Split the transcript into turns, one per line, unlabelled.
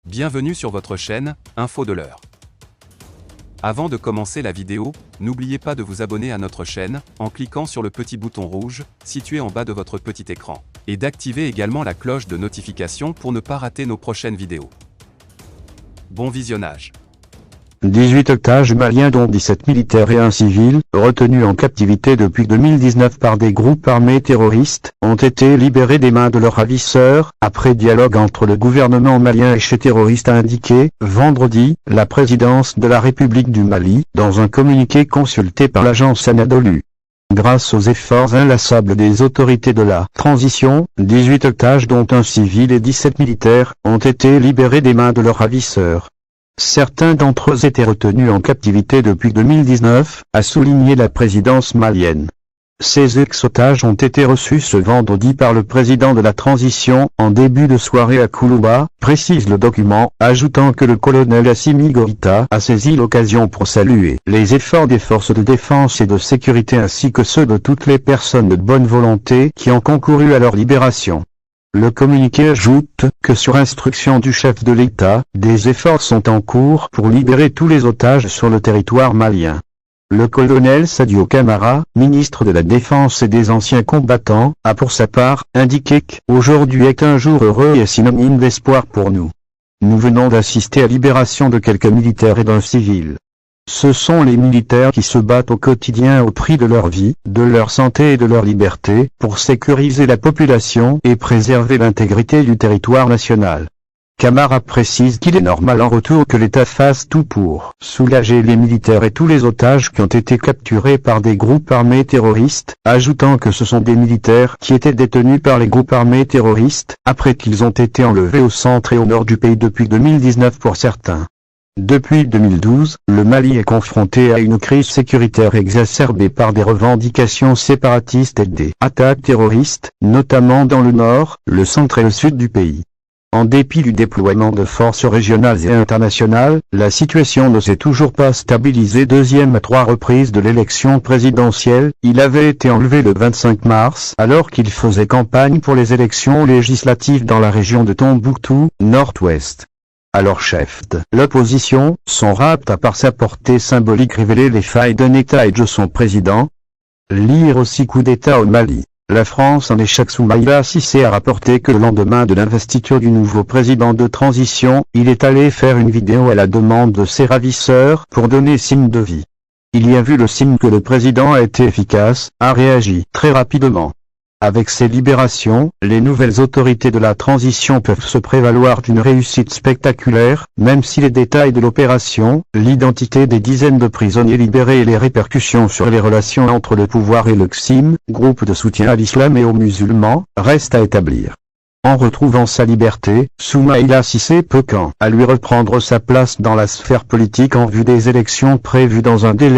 Bienvenue sur votre chaîne, Info de l'heure. Avant de commencer la vidéo, n'oubliez pas de vous abonner à notre chaîne, en cliquant sur le petit bouton rouge, situé en bas de votre petit écran, et d'activer également la cloche de notification pour ne pas rater nos prochaines vidéos. Bon visionnage.
18 otages maliens dont 17 militaires et un civil, retenus en captivité depuis 2019 par des groupes armés terroristes, ont été libérés des mains de leurs ravisseurs, après dialogue entre le gouvernement malien et ces terroristes, a indiqué, vendredi, la présidence de la République du Mali, dans un communiqué consulté par l'agence Anadolu. Grâce aux efforts inlassables des autorités de la transition, 18 otages dont un civil et 17 militaires, ont été libérés des mains de leurs ravisseurs. Certains d'entre eux étaient retenus en captivité depuis 2019, a souligné la présidence malienne. Ces ex-otages ont été reçus ce vendredi par le président de la transition, en début de soirée à Koulouba, précise le document, ajoutant que le colonel Assimi Goïta a saisi l'occasion pour saluer les efforts des forces de défense et de sécurité ainsi que ceux de toutes les personnes de bonne volonté qui ont concouru à leur libération. Le communiqué ajoute que sur instruction du chef de l'État, des efforts sont en cours pour libérer tous les otages sur le territoire malien. Le colonel Sadio Camara, ministre de la Défense et des anciens combattants, a pour sa part indiqué qu'aujourd'hui est un jour heureux et synonyme d'espoir pour nous. Nous venons d'assister à la libération de quelques militaires et d'un civil. Ce sont les militaires qui se battent au quotidien au prix de leur vie, de leur santé et de leur liberté, pour sécuriser la population et préserver l'intégrité du territoire national. Camara précise qu'il est normal en retour que l'État fasse tout pour soulager les militaires et tous les otages qui ont été capturés par des groupes armés terroristes, ajoutant que ce sont des militaires qui étaient détenus par les groupes armés terroristes, après qu'ils ont été enlevés au centre et au nord du pays depuis 2019 pour certains. Depuis 2012, le Mali est confronté à une crise sécuritaire exacerbée par des revendications séparatistes et des attaques terroristes, notamment dans le nord, le centre et le sud du pays. En dépit du déploiement de forces régionales et internationales, la situation ne s'est toujours pas stabilisée. Deuxième à 3 reprises de l'élection présidentielle, il avait été enlevé le 25 mars alors qu'il faisait campagne pour les élections législatives dans la région de Tombouctou, nord-ouest. Alors chef de l'opposition, son rapt a par sa portée symbolique révélé les failles d'un État et de son président. Lire aussi coup d'État au Mali. La France en échec. Soumaïla Cissé a rapporté que le lendemain de l'investiture du nouveau président de transition, il est allé faire une vidéo à la demande de ses ravisseurs pour donner signe de vie. Il y a vu le signe que le président a été efficace, a réagi très rapidement. Avec ces libérations, les nouvelles autorités de la transition peuvent se prévaloir d'une réussite spectaculaire, même si les détails de l'opération, l'identité des dizaines de prisonniers libérés et les répercussions sur les relations entre le pouvoir et le XIM, groupe de soutien à l'islam et aux musulmans, restent à établir. En retrouvant sa liberté, Soumaïla Cissé peut quant à lui reprendre sa place dans la sphère politique en vue des élections prévues dans un délai